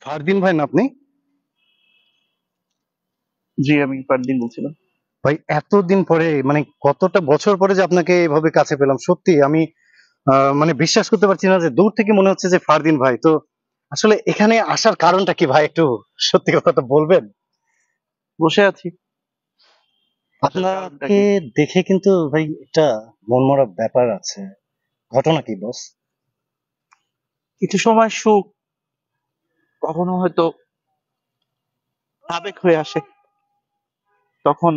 ফারদিন ভাই না আপনি? জি, আমি ফারদিন বলছিলাম। ভাই এতদিন পরে মানে কতটা বছর পরে যে আপনাকে এভাবে কাছে পেলাম, সত্যি আমি মানে বিশ্বাস করতে পারছি না যে দূর থেকে মনে হচ্ছে যে ফারদিন ভাই। তো আসলে এখানে আসার কারণটা কি ভাই, একটু সত্যি কথাটা বলবেন? বসে আছি। আসার কারণটা আপনাকে কি? দেখে কিন্তু ভাই একটা মনমরা ব্যাপার আছে। ঘটনা কি বস? কিছু সময় সুখ কখনো হয়তো আবেগ হয়ে আসে। তখন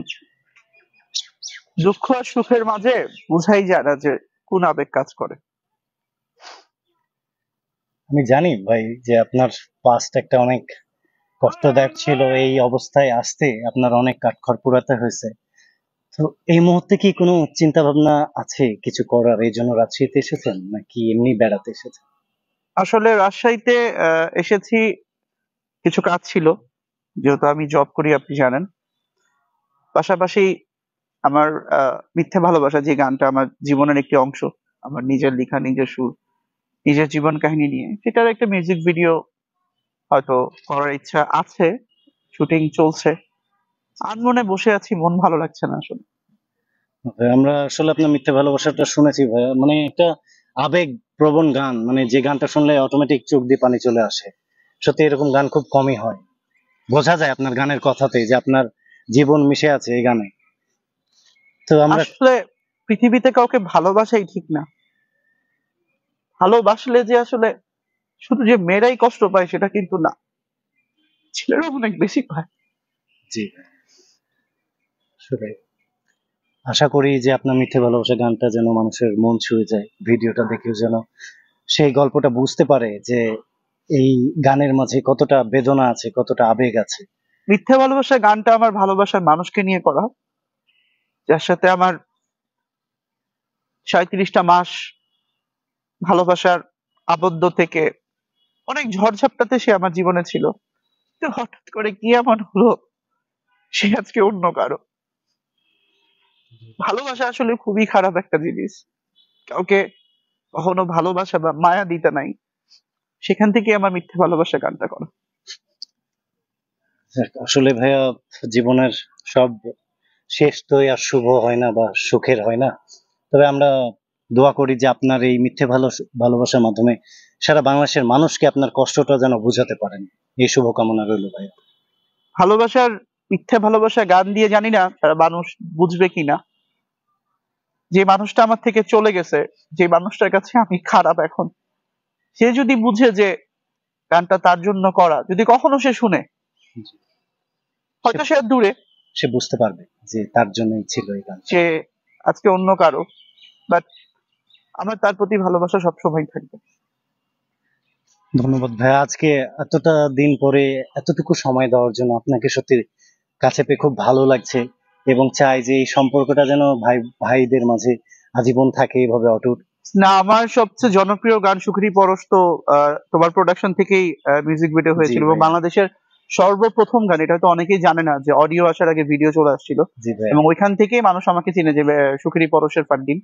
দুঃখ আর সুখের মাঝে বোঝাই যায় না যে কোন আবেগ কাজ করে। আমি জানি ভাই যে আপনার পাস্ট একটা অনেক কষ্টদায়ক ছিল, এই অবস্থায় আসতে আপনার অনেক কাঠখড় পোড়াতে হয়েছে। তো এই মুহূর্তে কি কোনো চিন্তা ভাবনা আছে কিছু করার, এই জন্য রাজশাহীতে এসেছেন নাকি এমনি বেড়াতে এসেছেন? আসলে রাজশাহীতে এসেছি, কিছু কাজ ছিল। যেহেতু আমি জব করি আপনি জানেন। পাশাপাশি আমার মিথ্যে ভালোবাসা যে গানটা আমার জীবনের একটি অংশ, আমার নিজের লেখা, নিজের সুর, নিজের জীবন কাহিনী নিয়ে, সেটার একটা মিউজিক ভিডিও হয়তো করার ইচ্ছা আছে। শুটিং চলছে। আনমনে বসে আছি, মন ভালো লাগছে না আসলে। ভাই, আমরা আসলে আপনার মিথ্যে ভালোবাসাটা শুনেছি ভাই, মানে একটা আবেগ প্রবণ গান, মানে যে গানটা শুনলে অটোমেটিক চোখ দিয়ে পানি চলে আসে। সত্যি এরকম গান খুব কমই হয়। বোঝা যায় আপনার গানের কথাতেই যে আপনার জীবন মিশে আছে এই গানে। তো আমরা আসলে পৃথিবীতে কাউকে ভালোবাসাই ঠিক না। ভালোবাসলে যে আসলে শুধু যে মেয়েরাই কষ্ট পায় সেটা কিন্তু না, ছেলেরাও অনেক বেশি পায়। জি ভাই, আসলে আশা করি যে আপনার মিথ্যে ভালোবাসা গানটা যেন মানুষের মন ছুঁয়ে যায়, ভিডিওটা দেখেও যেন সেই গল্পটা বুঝতে পারে যে এই গানের মাঝে কতটা বেদনা আছে, কতটা আবেগ আছে। মিথ্যে ভালোবাসা গানটা আমার ভালোবাসার মানুষকে নিয়ে করা, যার সাথে আমার 37টা মাস ভালোবাসার আবদ্ধ থেকে অনেক ঝড়ঝাপটাতে সে আমার জীবনে ছিল। তো হঠাৎ করে কি এমন হলো, সে আজকে অন্য কারো। ভালোবাসা আসলে খুবই খারাপ একটা জিনিস। কাউকে কখনো ভালোবাসা বা মায়া দিতে নাই, সেখান থেকে আমার মিথ্যে ভালোবাসা গানটা করা। আসলে ভাইয়া, জীবনের সব শেষ তো আর শুভ হয় না বা সুখের হয় না। তবে আমরা দোয়া করি যে আপনার এই মিথ্যে ভালোবাসার মাধ্যমে সারা বাংলাদেশের মানুষকে আপনার কষ্টটা যেন বোঝাতে পারেন। এই শুভকামনা রইল ভাইয়া। ভালোবাসার মিথ্যে ভালোবাসা গান দিয়ে জানি না সারা মানুষ বুঝবে কিনা। যে মানুষটা আমার থেকে চলে গেছে, যে মানুষটার কাছে আমি খারাপ এখন, সে যদি বুঝে যে গানটা তার জন্য করা, যদি কখনো সে শুনে, জি। সে হয়তো সে আর দূরে, সে বুঝতে পারবে যে তার জন্যই ছিল এই গানটা। সে আজকে অন্য কারো, বাট আমার তার প্রতি ভালোবাসা সবসময় থাকবে। ধন্যবাদ ভাইয়া, আজকে এতটা দিন পরে এতটুকু সময় দেওয়ার জন্য আপনাকে সত্যি কাছে পেয়ে খুব ভালো লাগছে। এবং চাই যে এই সম্পর্কটা যেন ভাই ভাইদের মাঝে আজীবন থাকে এভাবে অটুট। না, আমার সবচেয়ে জনপ্রিয় গান সুখী পরশ তো তোমার প্রোডাকশন থেকেই মিউজিক ভিডিও জি হয়েছিল, এবং ভাইয়া। বাংলাদেশের সর্বপ্রথম গান। এটা হয়তো অনেকেই জানে না যে অডিও আসার আগে ভিডিও চলে আসছিল, জি ভাইয়া। এবং ওইখান থেকেই মানুষ আমাকে চিনে যে সুখী পরশের ফারদিন।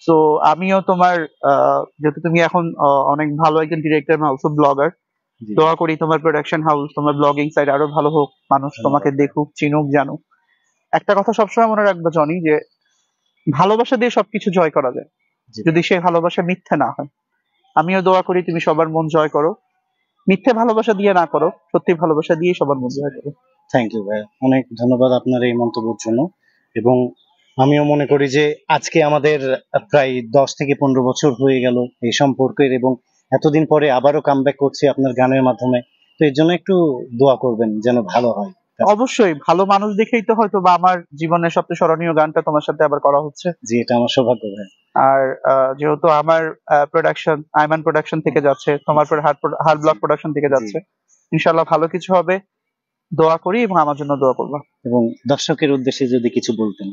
তো আমিও তোমার যেহেতু তুমি এখন অনেক ভালো একজন ডিরেক্টর, অলসো ব্লগার, জি দোয়া করি তোমার প্রোডাকশন হাউস, তোমার ব্লগিং সাইট আরো ভালো হোক, মানুষ তোমাকে ধন্যবাদ ভাইয়া। দেখুক, চিনুক, জানুক। একটা কথা সবসময় মনে রাখবে জনি, যে ভালোবাসা দিয়ে সবকিছু জয় করা যায়, জি যদি ভাইয়া। সে ভালোবাসা মিথ্যে না হয়। আমিও দোয়া করি তুমি সবার মন জয় করো, মিথ্যে ভালোবাসা দিয়ে না করো, সত্যি ভালোবাসা দিয়ে সবার মন জি জয় ভাইয়া। করো। থ্যাংক ইউ ভাইয়া, অনেক ধন্যবাদ আপনার এই মন্তব্যের জন্য। এবং আমিও মনে করি যে আজকে আমাদের প্রায় 10 থেকে 15 বছর হয়ে গেল এই সম্পর্কের, এবং এতদিন পরে আবারও কামব্যাক করছি আপনার গানের মাধ্যমে। তো এর জন্য একটু দোয়া করবেন যেন ভালো হয়। অবশ্যই ভালো মানুষ দেখেই তো হয়তো বা আমার জীবনের সবচেয়ে স্মরণীয় গানটা তোমার সাথে আবার করা হচ্ছে। জি, এটা আমার সৌভাগ্য ভাই। আর যেহেতু আমার প্রোডাকশন আইমান প্রোডাকশন থেকে যাচ্ছে, তোমার পর হার্ড জি। ব্লক প্রোডাকশন থেকে জি। যাচ্ছে, ইনশাল্লাহ ভালো কিছু হবে। দোয়া করি এবং আমার জন্য দোয়া করবা। এবং দর্শকের উদ্দেশ্যে যদি কিছু বলতেন।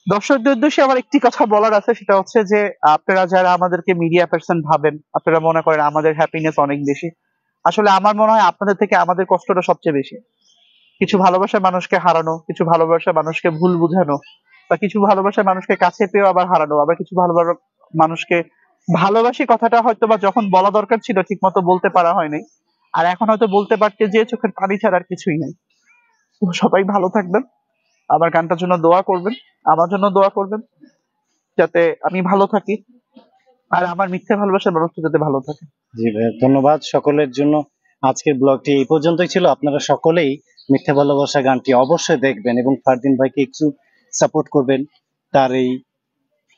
দর্শকদের উদ্দেশ্যে আমার একটি কথা বলার আছে, সেটা হচ্ছে যে আপনারা যারা আমাদেরকে মিডিয়া পার্সন ভাবেন, আপনারা মনে করেন আমাদের হ্যাপিনেস অনেক বেশি। আসলে আমার মনে হয় আপনাদের থেকে আমাদের কষ্টটা সবচেয়ে বেশি। কিছু ভালোবাসার মানুষকে হারানো, কিছু ভালোবাসার মানুষকে ভুল বুঝানো, বা কিছু ভালোবাসার মানুষকে কাছে পেয়েও আবার হারানো, আবার কিছু ভালোবাসার মানুষকে ভালোবাসি কথাটা হয়তো বা যখন বলা দরকার ছিল ঠিক মতো বলতে পারা হয়নি। আর এখন হয়তো বলতে পারতে যে চোখের পানি ছাড়া আর কিছুই নেই। তো সবাই ভালো থাকবেন, আমার গানটার জন্য দোয়া করবেন, আমার জন্য দোয়া করবেন যাতে আমি ভালো থাকি, আর আমার মিথ্যে ভালোবাসার মানুষটা যাতে ভালো থাকে। জি ভাইয়া, ধন্যবাদ সকলের জন্য। আজকের ব্লগটি এই পর্যন্তই ছিল। আপনারা সকলেই মিথ্যে ভালোবাসা গানটি অবশ্যই দেখবেন এবং ফারদিন ভাইকে একটু সাপোর্ট করবেন। তার এই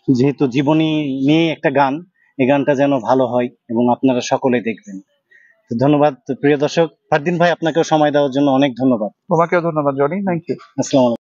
যেহেতু জীবনী নিয়ে একটা গান, এই গানটা যেন ভালো হয় এবং আপনারা সকলেই দেখবেন। তো ধন্যবাদ প্রিয় দর্শক। ফারদিন ভাই, আপনাকেও সময় দেওয়ার জন্য অনেক ধন্যবাদ। তোমাকেও ধন্যবাদ জনি, থ্যাংক ইউ। আসসালামু আলাইকুম।